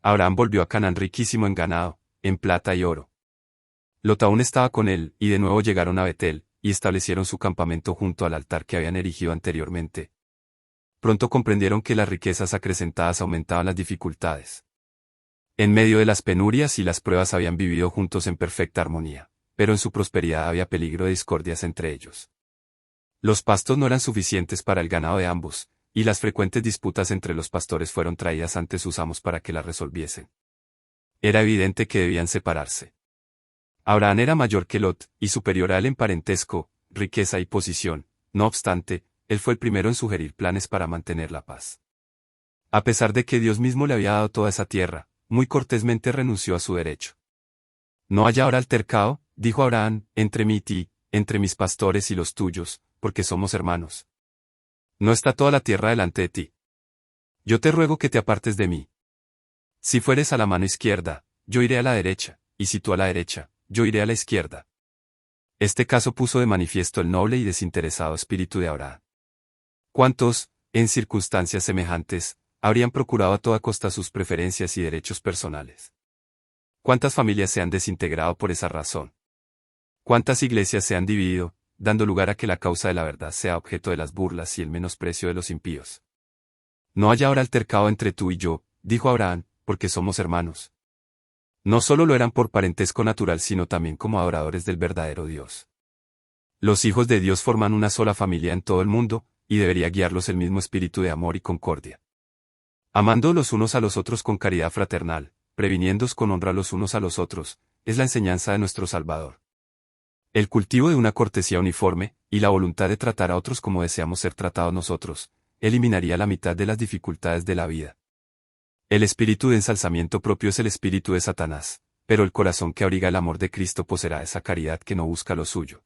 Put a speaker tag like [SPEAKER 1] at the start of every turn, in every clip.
[SPEAKER 1] Abraham volvió a Canaán riquísimo en ganado, en plata y oro. Lot aún estaba con él, y de nuevo llegaron a Betel, y establecieron su campamento junto al altar que habían erigido anteriormente. Pronto comprendieron que las riquezas acrecentadas aumentaban las dificultades. En medio de las penurias y las pruebas habían vivido juntos en perfecta armonía, pero en su prosperidad había peligro de discordias entre ellos. Los pastos no eran suficientes para el ganado de ambos, y las frecuentes disputas entre los pastores fueron traídas ante sus amos para que las resolviesen. Era evidente que debían separarse. Abraham era mayor que Lot, y superior a él en parentesco, riqueza y posición. No obstante, él fue el primero en sugerir planes para mantener la paz. A pesar de que Dios mismo le había dado toda esa tierra, muy cortésmente renunció a su derecho. No haya ahora altercado, dijo Abraham, entre mí y ti, entre mis pastores y los tuyos, porque somos hermanos. ¿No está toda la tierra delante de ti? Yo te ruego que te apartes de mí. Si fueres a la mano izquierda, yo iré a la derecha, y si tú a la derecha, yo iré a la izquierda. Este caso puso de manifiesto el noble y desinteresado espíritu de Abraham. ¿Cuántos, en circunstancias semejantes, habrían procurado a toda costa sus preferencias y derechos personales? ¿Cuántas familias se han desintegrado por esa razón? ¿Cuántas iglesias se han dividido, dando lugar a que la causa de la verdad sea objeto de las burlas y el menosprecio de los impíos? No haya ahora altercado entre tú y yo, dijo Abraham, porque somos hermanos. No solo lo eran por parentesco natural sino también como adoradores del verdadero Dios. Los hijos de Dios forman una sola familia en todo el mundo, y debería guiarlos el mismo espíritu de amor y concordia. Amando los unos a los otros con caridad fraternal, previniéndoos con honra los unos a los otros, es la enseñanza de nuestro Salvador. El cultivo de una cortesía uniforme, y la voluntad de tratar a otros como deseamos ser tratados nosotros, eliminaría la mitad de las dificultades de la vida. El espíritu de ensalzamiento propio es el espíritu de Satanás, pero el corazón que abriga el amor de Cristo poseerá esa caridad que no busca lo suyo.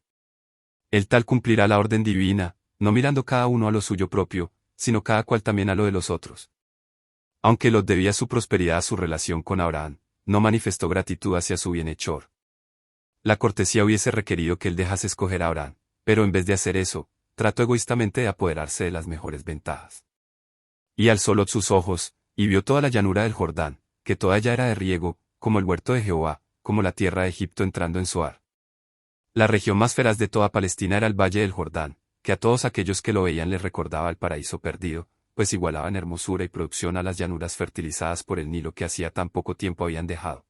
[SPEAKER 1] El tal cumplirá la orden divina, no mirando cada uno a lo suyo propio, sino cada cual también a lo de los otros. Aunque Lot debía su prosperidad a su relación con Abraham, no manifestó gratitud hacia su bienhechor. La cortesía hubiese requerido que él dejase escoger a Abraham, pero en vez de hacer eso, trató egoístamente de apoderarse de las mejores ventajas. Y alzó Lot sus ojos, y vio toda la llanura del Jordán, que toda ella era de riego, como el huerto de Jehová, como la tierra de Egipto entrando en Zoar. La región más feraz de toda Palestina era el valle del Jordán, que a todos aquellos que lo veían les recordaba el paraíso perdido, pues igualaba en hermosura y producción a las llanuras fertilizadas por el Nilo que hacía tan poco tiempo habían dejado.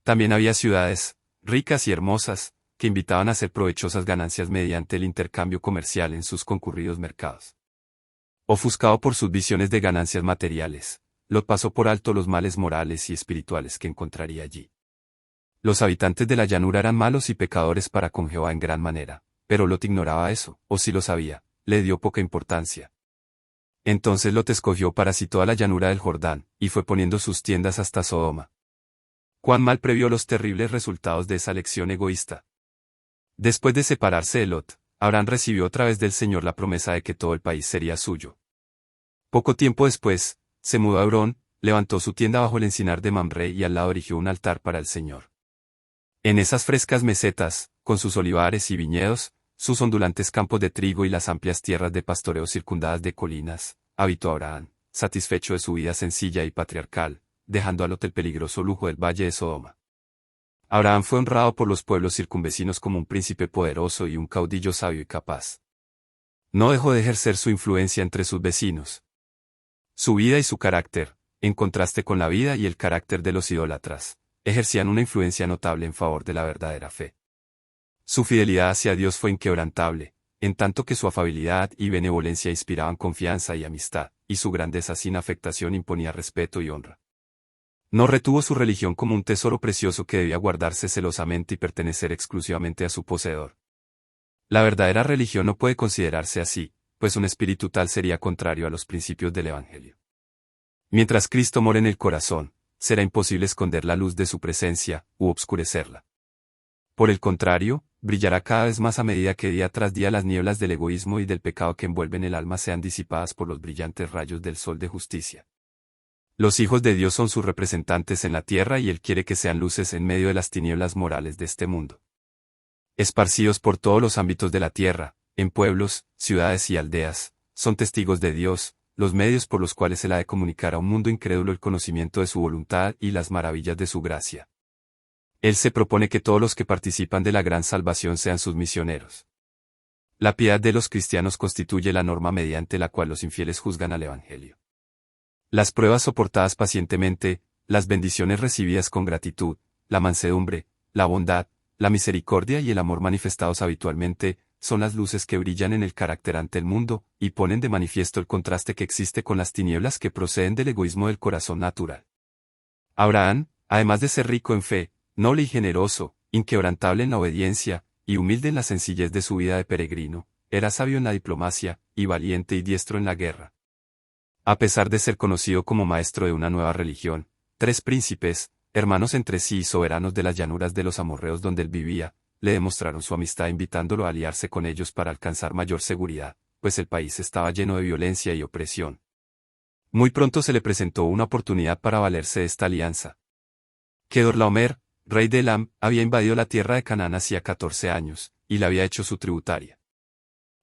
[SPEAKER 1] También había ciudades, ricas y hermosas, que invitaban a hacer provechosas ganancias mediante el intercambio comercial en sus concurridos mercados. Ofuscado por sus visiones de ganancias materiales, Lot pasó por alto los males morales y espirituales que encontraría allí. Los habitantes de la llanura eran malos y pecadores para con Jehová en gran manera, pero Lot ignoraba eso, o si lo sabía, le dio poca importancia. Entonces Lot escogió para sí toda la llanura del Jordán, y fue poniendo sus tiendas hasta Sodoma. Cuán mal previó los terribles resultados de esa elección egoísta. Después de separarse de Lot, Abraham recibió otra vez del Señor la promesa de que todo el país sería suyo. Poco tiempo después, se mudó a Hebrón, levantó su tienda bajo el encinar de Mamre y al lado erigió un altar para el Señor. En esas frescas mesetas, con sus olivares y viñedos, sus ondulantes campos de trigo y las amplias tierras de pastoreo circundadas de colinas, habitó Abraham, satisfecho de su vida sencilla y patriarcal, dejando a Lot el peligroso lujo del valle de Sodoma. Abraham fue honrado por los pueblos circunvecinos como un príncipe poderoso y un caudillo sabio y capaz. No dejó de ejercer su influencia entre sus vecinos. Su vida y su carácter, en contraste con la vida y el carácter de los idólatras, ejercían una influencia notable en favor de la verdadera fe. Su fidelidad hacia Dios fue inquebrantable, en tanto que su afabilidad y benevolencia inspiraban confianza y amistad, y su grandeza sin afectación imponía respeto y honra. No retuvo su religión como un tesoro precioso que debía guardarse celosamente y pertenecer exclusivamente a su poseedor. La verdadera religión no puede considerarse así, pues un espíritu tal sería contrario a los principios del Evangelio. Mientras Cristo mora en el corazón, será imposible esconder la luz de su presencia, u obscurecerla. Por el contrario, brillará cada vez más a medida que día tras día las nieblas del egoísmo y del pecado que envuelven el alma sean disipadas por los brillantes rayos del sol de justicia. Los hijos de Dios son sus representantes en la tierra y Él quiere que sean luces en medio de las tinieblas morales de este mundo. Esparcidos por todos los ámbitos de la tierra, en pueblos, ciudades y aldeas, son testigos de Dios, los medios por los cuales Él ha de comunicar a un mundo incrédulo el conocimiento de su voluntad y las maravillas de su gracia. Él se propone que todos los que participan de la gran salvación sean sus misioneros. La piedad de los cristianos constituye la norma mediante la cual los infieles juzgan al Evangelio. Las pruebas soportadas pacientemente, las bendiciones recibidas con gratitud, la mansedumbre, la bondad, la misericordia y el amor manifestados habitualmente, son las luces que brillan en el carácter ante el mundo, y ponen de manifiesto el contraste que existe con las tinieblas que proceden del egoísmo del corazón natural. Abraham, además de ser rico en fe, noble y generoso, inquebrantable en la obediencia, y humilde en la sencillez de su vida de peregrino, era sabio en la diplomacia, y valiente y diestro en la guerra. A pesar de ser conocido como maestro de una nueva religión, 3 príncipes, hermanos entre sí y soberanos de las llanuras de los amorreos donde él vivía, le demostraron su amistad invitándolo a aliarse con ellos para alcanzar mayor seguridad, pues el país estaba lleno de violencia y opresión. Muy pronto se le presentó una oportunidad para valerse de esta alianza. Kedorlaomer, rey de Elam, había invadido la tierra de Canaán hacía 14 años, y la había hecho su tributaria.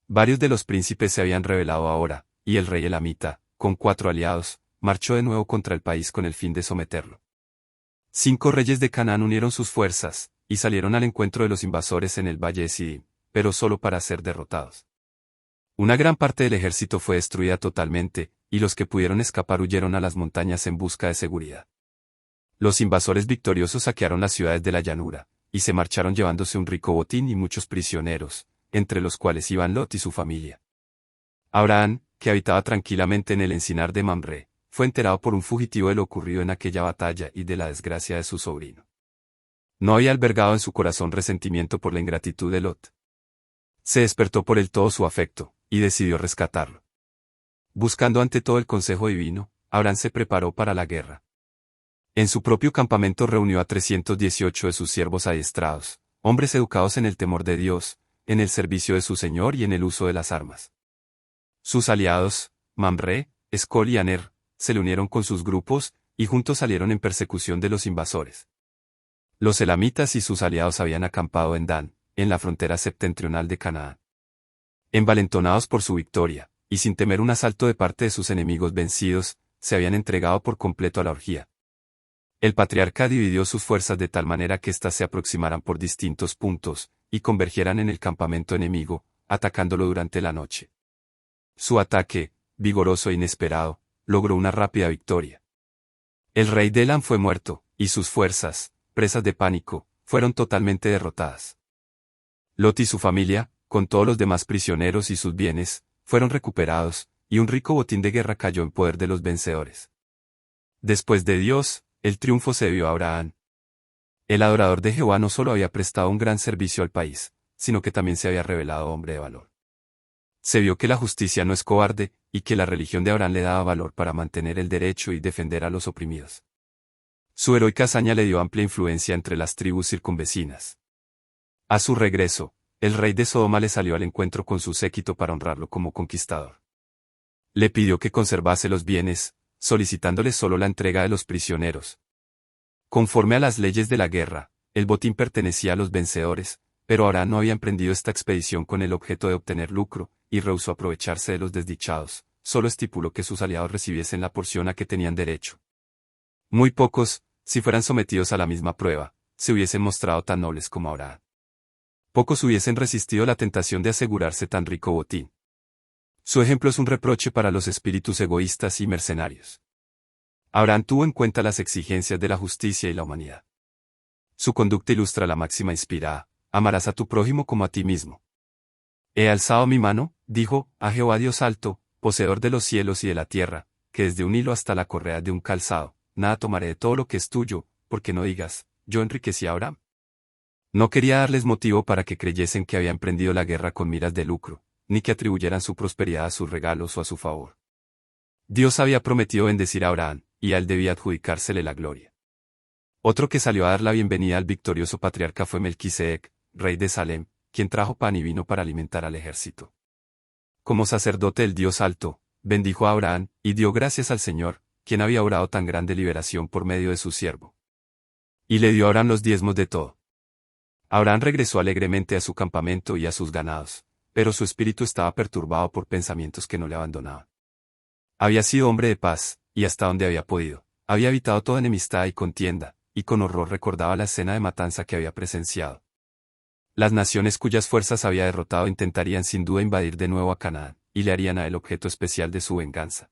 [SPEAKER 1] Varios de los príncipes se habían rebelado ahora, y el rey elamita, con 4 aliados, marchó de nuevo contra el país con el fin de someterlo. 5 reyes de Canaán unieron sus fuerzas, y salieron al encuentro de los invasores en el valle de Sidim, pero solo para ser derrotados. Una gran parte del ejército fue destruida totalmente, y los que pudieron escapar huyeron a las montañas en busca de seguridad. Los invasores victoriosos saquearon las ciudades de la llanura, y se marcharon llevándose un rico botín y muchos prisioneros, entre los cuales iban Lot y su familia. Abraham, que habitaba tranquilamente en el encinar de Mamre, fue enterado por un fugitivo de lo ocurrido en aquella batalla y de la desgracia de su sobrino. No había albergado en su corazón resentimiento por la ingratitud de Lot. Se despertó por él todo su afecto, y decidió rescatarlo. Buscando ante todo el consejo divino, Abraham se preparó para la guerra. En su propio campamento reunió a 318 de sus siervos adiestrados, hombres educados en el temor de Dios, en el servicio de su Señor y en el uso de las armas. Sus aliados, Mamre, Escol y Aner, se le unieron con sus grupos, y juntos salieron en persecución de los invasores. Los elamitas y sus aliados habían acampado en Dan, en la frontera septentrional de Canaán. Envalentonados por su victoria, y sin temer un asalto de parte de sus enemigos vencidos, se habían entregado por completo a la orgía. El patriarca dividió sus fuerzas de tal manera que éstas se aproximaran por distintos puntos, y convergieran en el campamento enemigo, atacándolo durante la noche. Su ataque, vigoroso e inesperado, logró una rápida victoria. El rey de Elam fue muerto, y sus fuerzas, presas de pánico, fueron totalmente derrotadas. Lot y su familia, con todos los demás prisioneros y sus bienes, fueron recuperados, y un rico botín de guerra cayó en poder de los vencedores. Después de Dios, el triunfo se debió a Abraham. El adorador de Jehová no solo había prestado un gran servicio al país, sino que también se había revelado hombre de valor. Se vio que la justicia no es cobarde, y que la religión de Abraham le daba valor para mantener el derecho y defender a los oprimidos. Su heroica hazaña le dio amplia influencia entre las tribus circunvecinas. A su regreso, el rey de Sodoma le salió al encuentro con su séquito para honrarlo como conquistador. Le pidió que conservase los bienes, solicitándole solo la entrega de los prisioneros. Conforme a las leyes de la guerra, el botín pertenecía a los vencedores, pero Abraham no había emprendido esta expedición con el objeto de obtener lucro, y rehusó aprovecharse de los desdichados, solo estipuló que sus aliados recibiesen la porción a que tenían derecho. Muy pocos, si fueran sometidos a la misma prueba, se hubiesen mostrado tan nobles como Abraham. Pocos hubiesen resistido la tentación de asegurarse tan rico botín. Su ejemplo es un reproche para los espíritus egoístas y mercenarios. Abraham tuvo en cuenta las exigencias de la justicia y la humanidad. Su conducta ilustra la máxima inspirada: amarás a tu prójimo como a ti mismo. He alzado mi mano, dijo, a Jehová Dios alto, poseedor de los cielos y de la tierra, que desde un hilo hasta la correa de un calzado, nada tomaré de todo lo que es tuyo, porque no digas, yo enriquecí a Abraham. No quería darles motivo para que creyesen que había emprendido la guerra con miras de lucro, ni que atribuyeran su prosperidad a sus regalos o a su favor. Dios había prometido bendecir a Abraham, y a él debía adjudicársele la gloria. Otro que salió a dar la bienvenida al victorioso patriarca fue Melquisedec, rey de Salem, quien trajo pan y vino para alimentar al ejército. Como sacerdote del Dios Alto, bendijo a Abraham, y dio gracias al Señor, quien había obrado tan grande liberación por medio de su siervo. Y le dio a Abraham los diezmos de todo. Abraham regresó alegremente a su campamento y a sus ganados, pero su espíritu estaba perturbado por pensamientos que no le abandonaban. Había sido hombre de paz, y hasta donde había podido, había evitado toda enemistad y contienda, y con horror recordaba la escena de matanza que había presenciado. Las naciones cuyas fuerzas había derrotado intentarían sin duda invadir de nuevo a Canaán, y le harían a él objeto especial de su venganza.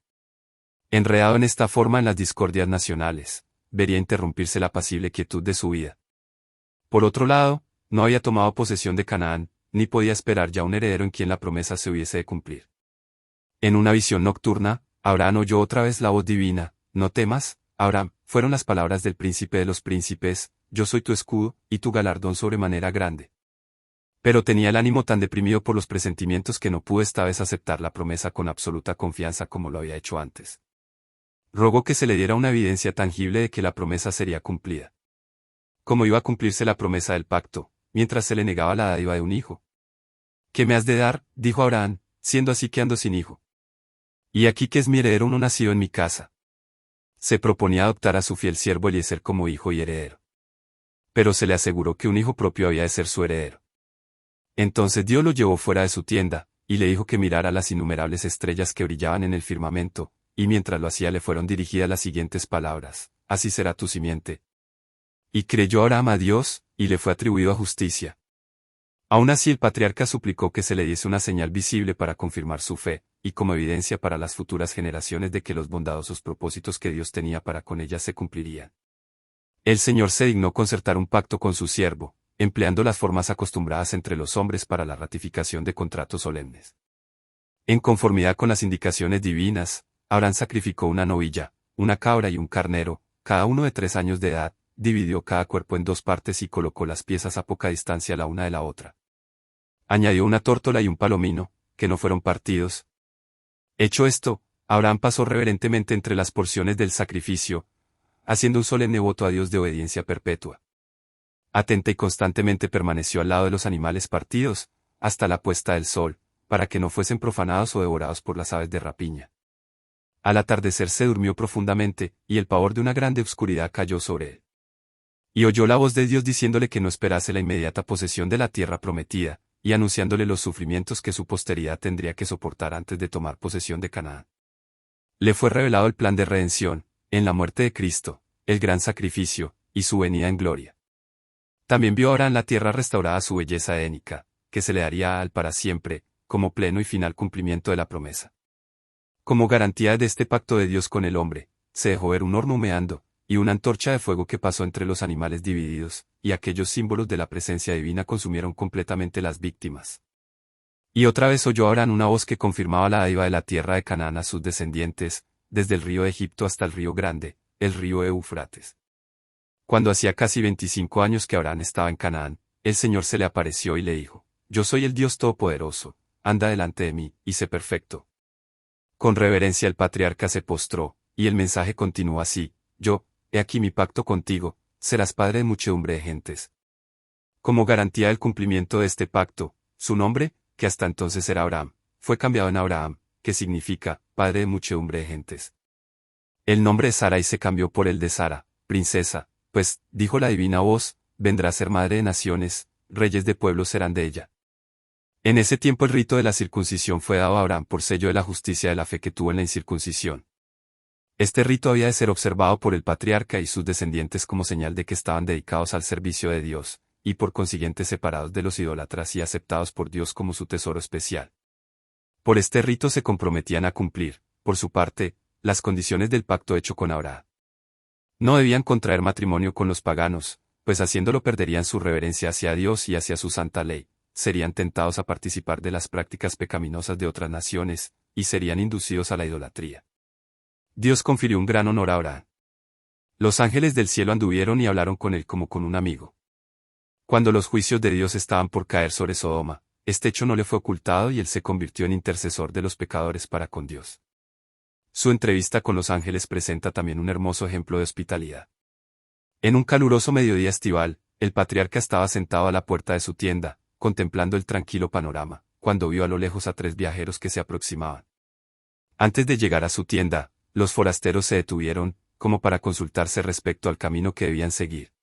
[SPEAKER 1] Enredado en esta forma en las discordias nacionales, vería interrumpirse la apacible quietud de su vida. Por otro lado, no había tomado posesión de Canaán, ni podía esperar ya un heredero en quien la promesa se hubiese de cumplir. En una visión nocturna, Abraham oyó otra vez la voz divina: «No temas, Abraham», fueron las palabras del príncipe de los príncipes: «Yo soy tu escudo, y tu galardón sobremanera grande». Pero tenía el ánimo tan deprimido por los presentimientos que no pudo esta vez aceptar la promesa con absoluta confianza como lo había hecho antes. Rogó que se le diera una evidencia tangible de que la promesa sería cumplida. ¿Cómo iba a cumplirse la promesa del pacto, mientras se le negaba la dádiva de un hijo? «¿Qué me has de dar?», dijo Abraham, «siendo así que ando sin hijo? Y aquí que es mi heredero uno nacido en mi casa». Se proponía adoptar a su fiel siervo Eliezer como hijo y heredero. Pero se le aseguró que un hijo propio había de ser su heredero. Entonces Dios lo llevó fuera de su tienda, y le dijo que mirara las innumerables estrellas que brillaban en el firmamento, y mientras lo hacía le fueron dirigidas las siguientes palabras: «Así será tu simiente». Y creyó Abraham a Dios, y le fue atribuido a justicia. Aún así el patriarca suplicó que se le diese una señal visible para confirmar su fe, y como evidencia para las futuras generaciones de que los bondadosos propósitos que Dios tenía para con ellas se cumplirían. El Señor se dignó concertar un pacto con su siervo, empleando las formas acostumbradas entre los hombres para la ratificación de contratos solemnes. En conformidad con las indicaciones divinas, Abraham sacrificó una novilla, una cabra y un carnero, cada uno de 3 años de edad, dividió cada cuerpo en 2 partes y colocó las piezas a poca distancia la una de la otra. Añadió una tórtola y un palomino, que no fueron partidos. Hecho esto, Abraham pasó reverentemente entre las porciones del sacrificio, haciendo un solemne voto a Dios de obediencia perpetua. Atenta y constantemente permaneció al lado de los animales partidos, hasta la puesta del sol, para que no fuesen profanados o devorados por las aves de rapiña. Al atardecer se durmió profundamente, y el pavor de una grande obscuridad cayó sobre él. Y oyó la voz de Dios diciéndole que no esperase la inmediata posesión de la tierra prometida, y anunciándole los sufrimientos que su posteridad tendría que soportar antes de tomar posesión de Canaán. Le fue revelado el plan de redención, en la muerte de Cristo, el gran sacrificio, y su venida en gloria. También vio ahora en la tierra restaurada su belleza édénica, que se le daría a él para siempre, como pleno y final cumplimiento de la promesa. Como garantía de este pacto de Dios con el hombre, se dejó ver un horno humeando, y una antorcha de fuego que pasó entre los animales divididos, y aquellos símbolos de la presencia divina consumieron completamente las víctimas. Y otra vez oyó Abraham una voz que confirmaba la dádiva de la tierra de Canaán a sus descendientes, desde el río de Egipto hasta el río Grande, el río Éufrates. Cuando hacía casi 25 años que Abraham estaba en Canaán, el Señor se le apareció y le dijo: «Yo soy el Dios Todopoderoso, anda delante de mí, y sé perfecto». Con reverencia el patriarca se postró, y el mensaje continuó así: «Yo, he aquí mi pacto contigo, serás padre de muchedumbre de gentes». Como garantía del cumplimiento de este pacto, su nombre, que hasta entonces era Abraham, fue cambiado en Abraham, que significa padre de muchedumbre de gentes. El nombre de Sarai se cambió por el de Sara, princesa, pues, dijo la divina voz, vendrá a ser madre de naciones, reyes de pueblos serán de ella. En ese tiempo el rito de la circuncisión fue dado a Abraham por sello de la justicia de la fe que tuvo en la incircuncisión. Este rito había de ser observado por el patriarca y sus descendientes como señal de que estaban dedicados al servicio de Dios, y por consiguiente separados de los idólatras y aceptados por Dios como su tesoro especial. Por este rito se comprometían a cumplir, por su parte, las condiciones del pacto hecho con Abraham. No debían contraer matrimonio con los paganos, pues haciéndolo perderían su reverencia hacia Dios y hacia su santa ley, serían tentados a participar de las prácticas pecaminosas de otras naciones, y serían inducidos a la idolatría. Dios confirió un gran honor a Abraham. Los ángeles del cielo anduvieron y hablaron con él como con un amigo. Cuando los juicios de Dios estaban por caer sobre Sodoma, este hecho no le fue ocultado y él se convirtió en intercesor de los pecadores para con Dios. Su entrevista con los ángeles presenta también un hermoso ejemplo de hospitalidad. En un caluroso mediodía estival, el patriarca estaba sentado a la puerta de su tienda, contemplando el tranquilo panorama, cuando vio a lo lejos a 3 viajeros que se aproximaban. Antes de llegar a su tienda, los forasteros se detuvieron, como para consultarse respecto al camino que debían seguir.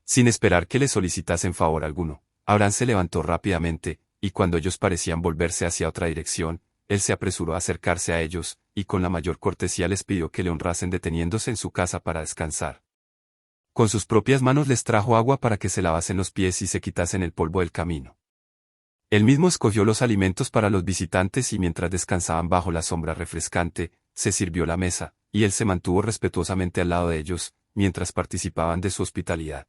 [SPEAKER 1] Sin esperar que le solicitasen favor alguno, Abraham se levantó rápidamente, y cuando ellos parecían volverse hacia otra dirección, él se apresuró a acercarse a ellos, y con la mayor cortesía les pidió que le honrasen deteniéndose en su casa para descansar. Con sus propias manos les trajo agua para que se lavasen los pies y se quitasen el polvo del camino. Él mismo escogió los alimentos para los visitantes y mientras descansaban bajo la sombra refrescante, se sirvió la mesa, y él se mantuvo respetuosamente al lado de ellos, mientras participaban de su hospitalidad.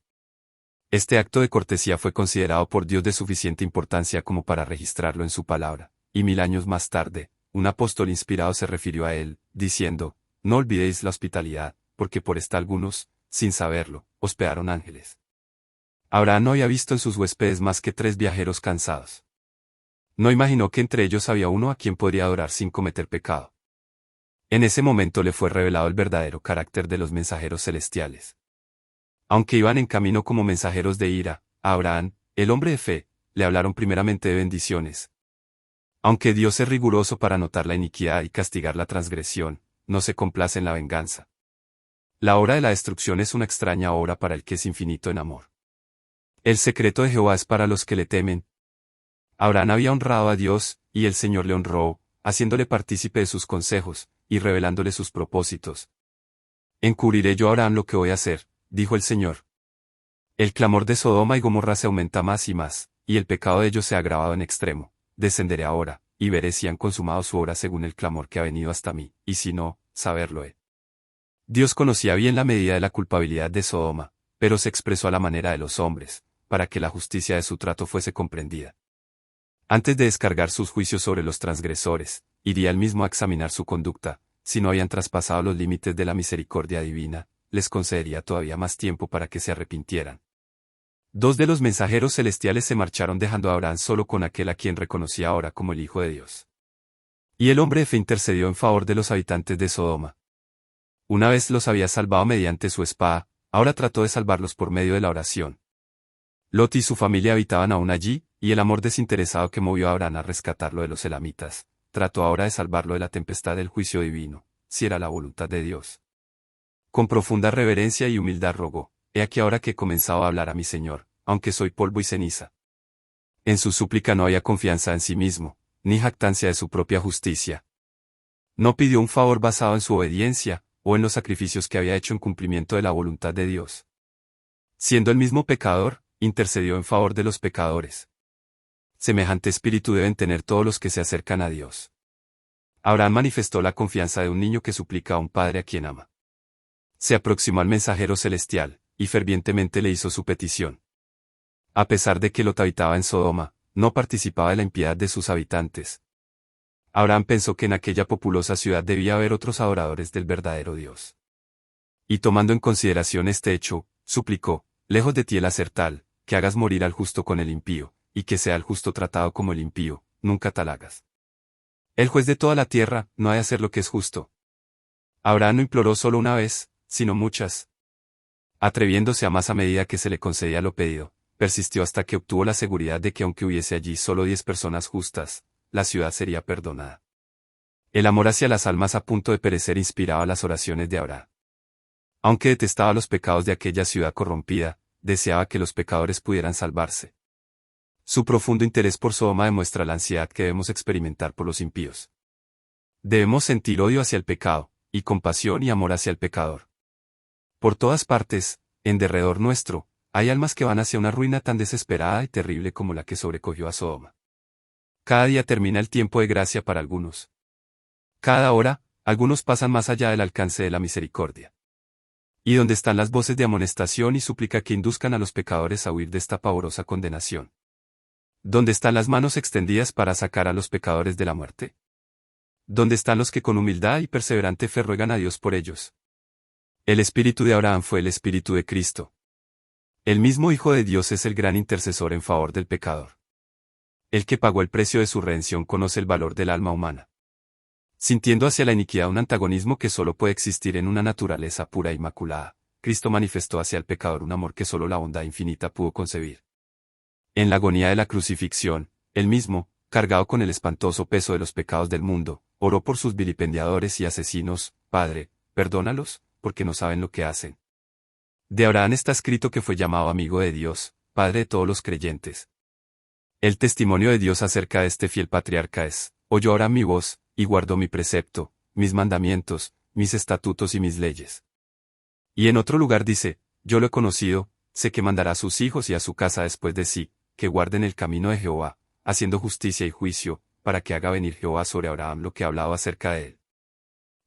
[SPEAKER 1] Este acto de cortesía fue considerado por Dios de suficiente importancia como para registrarlo en su palabra, y 1000 años más tarde, un apóstol inspirado se refirió a él, diciendo, no olvidéis la hospitalidad, porque por esta algunos, sin saberlo, hospedaron ángeles. Abraham no había visto en sus huéspedes más que 3 viajeros cansados. No imaginó que entre ellos había uno a quien podría adorar sin cometer pecado. En ese momento le fue revelado el verdadero carácter de los mensajeros celestiales. Aunque iban en camino como mensajeros de ira, a Abraham, el hombre de fe, le hablaron primeramente de bendiciones. Aunque Dios es riguroso para notar la iniquidad y castigar la transgresión, no se complace en la venganza. La obra de la destrucción es una extraña obra para el que es infinito en amor. El secreto de Jehová es para los que le temen. Abraham había honrado a Dios, y el Señor le honró, haciéndole partícipe de sus consejos, y revelándole sus propósitos. Encubriré yo a Abraham lo que voy a hacer, dijo el Señor. El clamor de Sodoma y Gomorra se aumenta más y más, y el pecado de ellos se ha agravado en extremo. Descenderé ahora, y veré si han consumado su obra según el clamor que ha venido hasta mí, y si no, saberlo he. Dios conocía bien la medida de la culpabilidad de Sodoma, pero se expresó a la manera de los hombres, para que la justicia de su trato fuese comprendida. Antes de descargar sus juicios sobre los transgresores, iría él mismo a examinar su conducta, si no habían traspasado los límites de la misericordia divina, les concedería todavía más tiempo para que se arrepintieran. 2 de los mensajeros celestiales se marcharon dejando a Abraham solo con aquel a quien reconocía ahora como el Hijo de Dios. Y el hombre de fe intercedió en favor de los habitantes de Sodoma. Una vez los había salvado mediante su espada, ahora trató de salvarlos por medio de la oración. Lot y su familia habitaban aún allí, y el amor desinteresado que movió a Abraham a rescatarlo de los elamitas, trató ahora de salvarlo de la tempestad del juicio divino, si era la voluntad de Dios. Con profunda reverencia y humildad rogó, he aquí ahora que he comenzado a hablar a mi Señor, aunque soy polvo y ceniza. En su súplica no había confianza en sí mismo, ni jactancia de su propia justicia. No pidió un favor basado en su obediencia, o en los sacrificios que había hecho en cumplimiento de la voluntad de Dios. Siendo el mismo pecador, intercedió en favor de los pecadores. Semejante espíritu deben tener todos los que se acercan a Dios. Abraham manifestó la confianza de un niño que suplica a un padre a quien ama. Se aproximó al mensajero celestial, y fervientemente le hizo su petición. A pesar de que Lot habitaba en Sodoma, no participaba de la impiedad de sus habitantes. Abraham pensó que en aquella populosa ciudad debía haber otros adoradores del verdadero Dios. Y tomando en consideración este hecho, suplicó, lejos de ti el hacer tal, que hagas morir al justo con el impío, y que sea el justo tratado como el impío, nunca tal hagas. El juez de toda la tierra no ha de hacer lo que es justo. Abraham no imploró solo una vez, sino muchas. Atreviéndose a más a medida que se le concedía lo pedido, persistió hasta que obtuvo la seguridad de que aunque hubiese allí solo 10 personas justas, la ciudad sería perdonada. El amor hacia las almas a punto de perecer inspiraba las oraciones de Abraham. Aunque detestaba los pecados de aquella ciudad corrompida, deseaba que los pecadores pudieran salvarse. Su profundo interés por Sodoma demuestra la ansiedad que debemos experimentar por los impíos. Debemos sentir odio hacia el pecado, y compasión y amor hacia el pecador. Por todas partes, en derredor nuestro, hay almas que van hacia una ruina tan desesperada y terrible como la que sobrecogió a Sodoma. Cada día termina el tiempo de gracia para algunos. Cada hora, algunos pasan más allá del alcance de la misericordia. ¿Y dónde están las voces de amonestación y súplica que induzcan a los pecadores a huir de esta pavorosa condenación? ¿Dónde están las manos extendidas para sacar a los pecadores de la muerte? ¿Dónde están los que con humildad y perseverante fe ruegan a Dios por ellos? El espíritu de Abraham fue el espíritu de Cristo. El mismo Hijo de Dios es el gran intercesor en favor del pecador. El que pagó el precio de su redención conoce el valor del alma humana. Sintiendo hacia la iniquidad un antagonismo que solo puede existir en una naturaleza pura e inmaculada, Cristo manifestó hacia el pecador un amor que solo la bondad infinita pudo concebir. En la agonía de la crucifixión, él mismo, cargado con el espantoso peso de los pecados del mundo, oró por sus vilipendiadores y asesinos, Padre, perdónalos, porque no saben lo que hacen. De Abraham está escrito que fue llamado amigo de Dios, Padre de todos los creyentes. El testimonio de Dios acerca de este fiel patriarca es, oyó Abraham mi voz, y guardó mi precepto, mis mandamientos, mis estatutos y mis leyes. Y en otro lugar dice, yo lo he conocido, sé que mandará a sus hijos y a su casa después de sí, que guarden el camino de Jehová, haciendo justicia y juicio, para que haga venir Jehová sobre Abraham lo que hablaba acerca de él.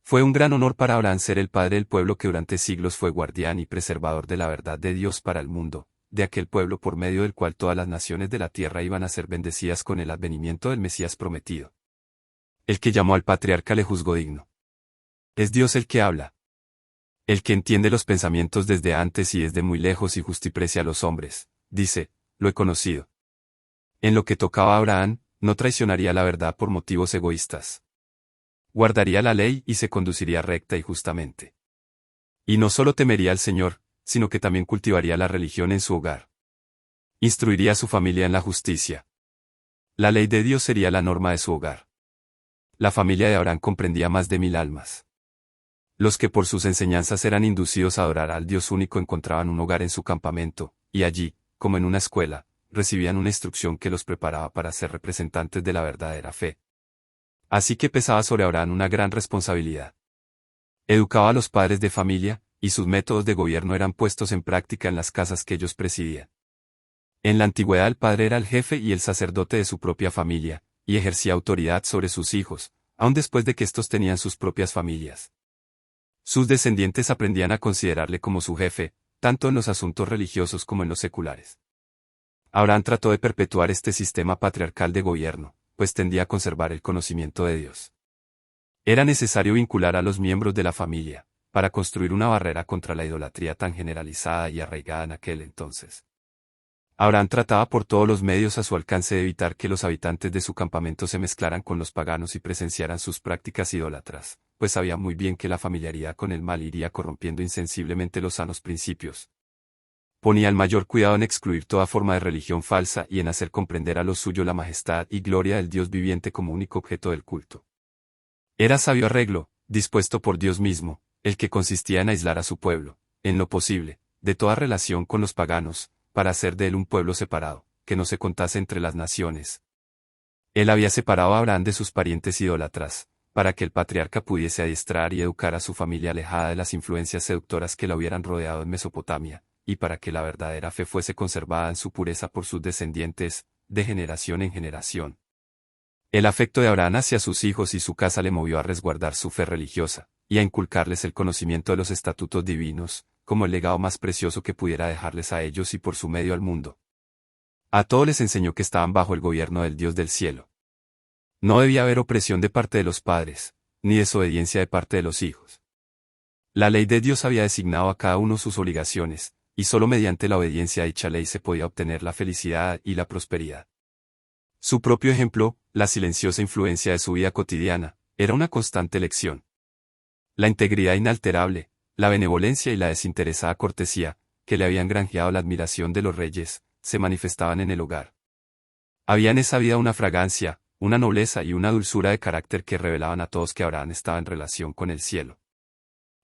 [SPEAKER 1] Fue un gran honor para Abraham ser el padre del pueblo que durante siglos fue guardián y preservador de la verdad de Dios para el mundo, de aquel pueblo por medio del cual todas las naciones de la tierra iban a ser bendecidas con el advenimiento del Mesías prometido. El que llamó al patriarca le juzgó digno. Es Dios el que habla. El que entiende los pensamientos desde antes y desde muy lejos y justiprecia a los hombres, dice, lo he conocido. En lo que tocaba a Abraham, no traicionaría la verdad por motivos egoístas. Guardaría la ley y se conduciría recta y justamente. Y no solo temería al Señor, sino que también cultivaría la religión en su hogar. Instruiría a su familia en la justicia. La ley de Dios sería la norma de su hogar. La familia de Abraham comprendía más de 1000 almas. Los que por sus enseñanzas eran inducidos a adorar al Dios único encontraban un hogar en su campamento, y allí, como en una escuela, recibían una instrucción que los preparaba para ser representantes de la verdadera fe. Así que pesaba sobre Abraham una gran responsabilidad. Educaba a los padres de familia, y sus métodos de gobierno eran puestos en práctica en las casas que ellos presidían. En la antigüedad el padre era el jefe y el sacerdote de su propia familia, y ejercía autoridad sobre sus hijos, aun después de que estos tenían sus propias familias. Sus descendientes aprendían a considerarle como su jefe, tanto en los asuntos religiosos como en los seculares. Abraham trató de perpetuar este sistema patriarcal de gobierno, pues tendía a conservar el conocimiento de Dios. Era necesario vincular a los miembros de la familia, para construir una barrera contra la idolatría tan generalizada y arraigada en aquel entonces. Abraham trataba por todos los medios a su alcance de evitar que los habitantes de su campamento se mezclaran con los paganos y presenciaran sus prácticas idólatras, pues sabía muy bien que la familiaridad con el mal iría corrompiendo insensiblemente los sanos principios. Ponía el mayor cuidado en excluir toda forma de religión falsa y en hacer comprender a los suyos la majestad y gloria del Dios viviente como único objeto del culto. Era sabio arreglo, dispuesto por Dios mismo, el que consistía en aislar a su pueblo, en lo posible, de toda relación con los paganos, para hacer de él un pueblo separado, que no se contase entre las naciones. Él había separado a Abraham de sus parientes idólatras, para que el patriarca pudiese adiestrar y educar a su familia alejada de las influencias seductoras que la hubieran rodeado en Mesopotamia, y para que la verdadera fe fuese conservada en su pureza por sus descendientes, de generación en generación. El afecto de Abraham hacia sus hijos y su casa le movió a resguardar su fe religiosa, y a inculcarles el conocimiento de los estatutos divinos, como el legado más precioso que pudiera dejarles a ellos y por su medio al mundo. A todos les enseñó que estaban bajo el gobierno del Dios del cielo. No debía haber opresión de parte de los padres, ni desobediencia de parte de los hijos. La ley de Dios había designado a cada uno sus obligaciones, y solo mediante la obediencia a dicha ley se podía obtener la felicidad y la prosperidad. Su propio ejemplo, la silenciosa influencia de su vida cotidiana, era una constante lección. La integridad inalterable, la benevolencia y la desinteresada cortesía, que le habían granjeado la admiración de los reyes, se manifestaban en el hogar. Había en esa vida una fragancia, una nobleza y una dulzura de carácter que revelaban a todos que Abraham estaba en relación con el cielo.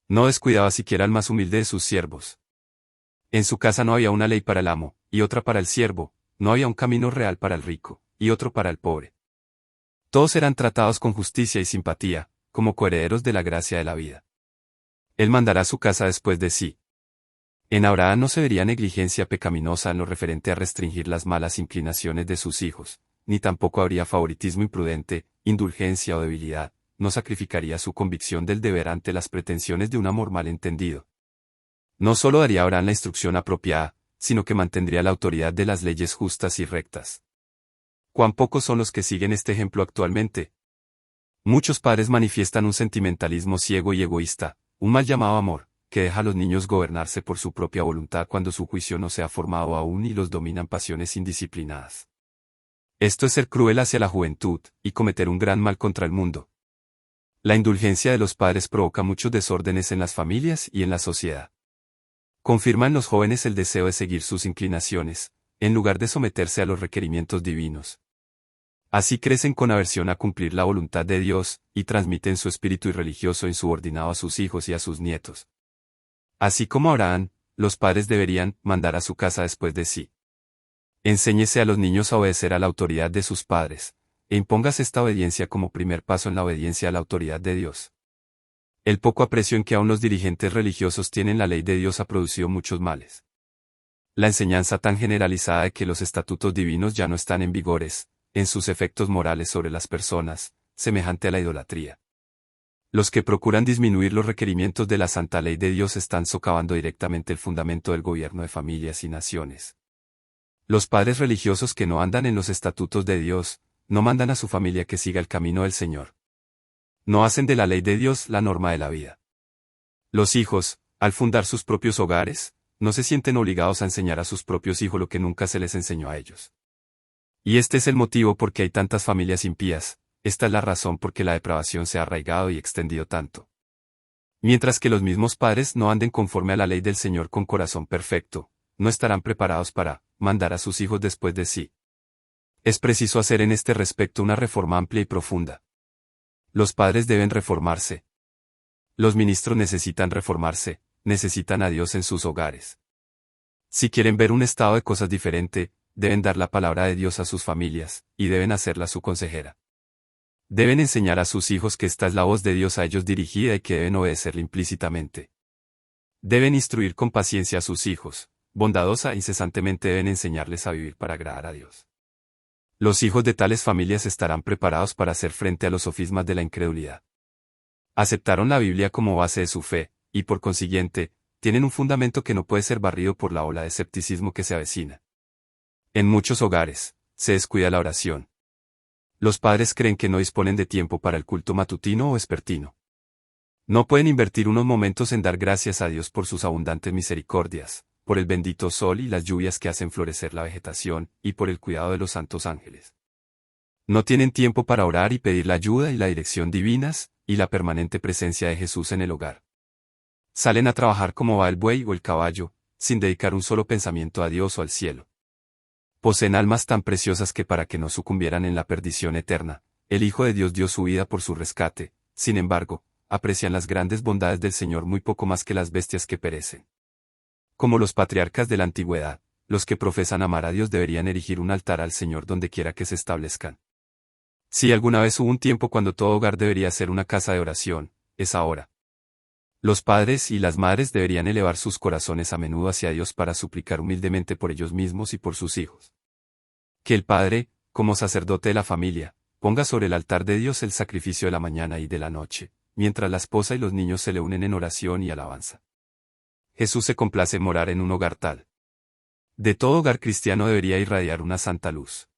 [SPEAKER 1] No descuidaba siquiera al más humilde de sus siervos. En su casa no había una ley para el amo, y otra para el siervo, no había un camino real para el rico, y otro para el pobre. Todos eran tratados con justicia y simpatía, como coherederos de la gracia de la vida. Él mandará su casa después de sí. En Abraham no se vería negligencia pecaminosa en lo referente a restringir las malas inclinaciones de sus hijos, ni tampoco habría favoritismo imprudente, indulgencia o debilidad, no sacrificaría su convicción del deber ante las pretensiones de un amor mal entendido. No solo daría a Abraham la instrucción apropiada, sino que mantendría la autoridad de las leyes justas y rectas. ¿Cuán pocos son los que siguen este ejemplo actualmente? Muchos padres manifiestan un sentimentalismo ciego y egoísta, un mal llamado amor, que deja a los niños gobernarse por su propia voluntad cuando su juicio no se ha formado aún y los dominan pasiones indisciplinadas. Esto es ser cruel hacia la juventud, y cometer un gran mal contra el mundo. La indulgencia de los padres provoca muchos desórdenes en las familias y en la sociedad. Confirma en los jóvenes el deseo de seguir sus inclinaciones, en lugar de someterse a los requerimientos divinos. Así crecen con aversión a cumplir la voluntad de Dios, y transmiten su espíritu irreligioso insubordinado a sus hijos y a sus nietos. Así como Abraham, los padres deberían mandar a su casa después de sí. Enséñese a los niños a obedecer a la autoridad de sus padres, e impongas esta obediencia como primer paso en la obediencia a la autoridad de Dios. El poco aprecio en que aún los dirigentes religiosos tienen la ley de Dios ha producido muchos males. La enseñanza tan generalizada de que los estatutos divinos ya no están en vigores, en sus efectos morales sobre las personas, semejante a la idolatría. Los que procuran disminuir los requerimientos de la santa ley de Dios están socavando directamente el fundamento del gobierno de familias y naciones. Los padres religiosos que no andan en los estatutos de Dios, no mandan a su familia que siga el camino del Señor. No hacen de la ley de Dios la norma de la vida. Los hijos, al fundar sus propios hogares, no se sienten obligados a enseñar a sus propios hijos lo que nunca se les enseñó a ellos. Y este es el motivo por qué hay tantas familias impías, esta es la razón por qué la depravación se ha arraigado y extendido tanto. Mientras que los mismos padres no anden conforme a la ley del Señor con corazón perfecto, no estarán preparados para mandar a sus hijos después de sí. Es preciso hacer en este respecto una reforma amplia y profunda. Los padres deben reformarse. Los ministros necesitan reformarse, necesitan a Dios en sus hogares. Si quieren ver un estado de cosas diferente, deben dar la palabra de Dios a sus familias, y deben hacerla su consejera. Deben enseñar a sus hijos que esta es la voz de Dios a ellos dirigida y que deben obedecerla implícitamente. Deben instruir con paciencia a sus hijos, bondadosa e incesantemente deben enseñarles a vivir para agradar a Dios. Los hijos de tales familias estarán preparados para hacer frente a los sofismas de la incredulidad. Aceptaron la Biblia como base de su fe, y por consiguiente, tienen un fundamento que no puede ser barrido por la ola de escepticismo que se avecina. En muchos hogares, se descuida la oración. Los padres creen que no disponen de tiempo para el culto matutino o vespertino. No pueden invertir unos momentos en dar gracias a Dios por sus abundantes misericordias, por el bendito sol y las lluvias que hacen florecer la vegetación, y por el cuidado de los santos ángeles. No tienen tiempo para orar y pedir la ayuda y la dirección divinas, y la permanente presencia de Jesús en el hogar. Salen a trabajar como va el buey o el caballo, sin dedicar un solo pensamiento a Dios o al cielo. Poseen almas tan preciosas que para que no sucumbieran en la perdición eterna, el Hijo de Dios dio su vida por su rescate, sin embargo, aprecian las grandes bondades del Señor muy poco más que las bestias que perecen. Como los patriarcas de la antigüedad, los que profesan amar a Dios deberían erigir un altar al Señor donde quiera que se establezcan. Si alguna vez hubo un tiempo cuando todo hogar debería ser una casa de oración, es ahora. Los padres y las madres deberían elevar sus corazones a menudo hacia Dios para suplicar humildemente por ellos mismos y por sus hijos. Que el padre, como sacerdote de la familia, ponga sobre el altar de Dios el sacrificio de la mañana y de la noche, mientras la esposa y los niños se le unen en oración y alabanza. Jesús se complace en morar en un hogar tal. De todo hogar cristiano debería irradiar una santa luz.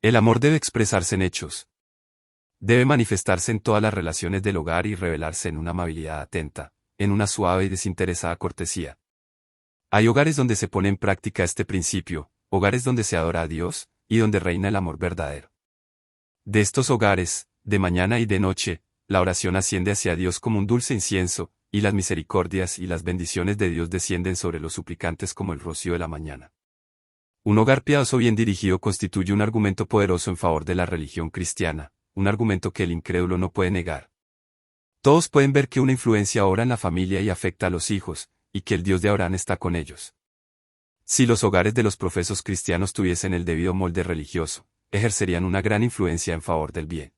[SPEAKER 1] El amor debe expresarse en hechos. Debe manifestarse en todas las relaciones del hogar y revelarse en una amabilidad atenta, en una suave y desinteresada cortesía. Hay hogares donde se pone en práctica este principio, hogares donde se adora a Dios, y donde reina el amor verdadero. De estos hogares, de mañana y de noche, la oración asciende hacia Dios como un dulce incienso, y las misericordias y las bendiciones de Dios descienden sobre los suplicantes como el rocío de la mañana. Un hogar piadoso bien dirigido constituye un argumento poderoso en favor de la religión cristiana, un argumento que el incrédulo no puede negar. Todos pueden ver que una influencia obra en la familia y afecta a los hijos, y que el Dios de Abraham está con ellos. Si los hogares de los profesos cristianos tuviesen el debido molde religioso, ejercerían una gran influencia en favor del bien.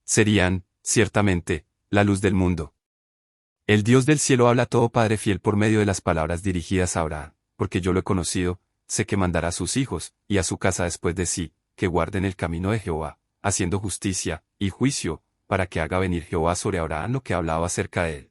[SPEAKER 1] Serían, ciertamente, la luz del mundo. El Dios del cielo habla a todo padre fiel por medio de las palabras dirigidas a Abraham, porque yo lo he conocido, sé que mandará a sus hijos, y a su casa después de sí, que guarden el camino de Jehová, haciendo justicia y juicio, para que haga venir Jehová sobre Abraham lo que hablaba acerca de él.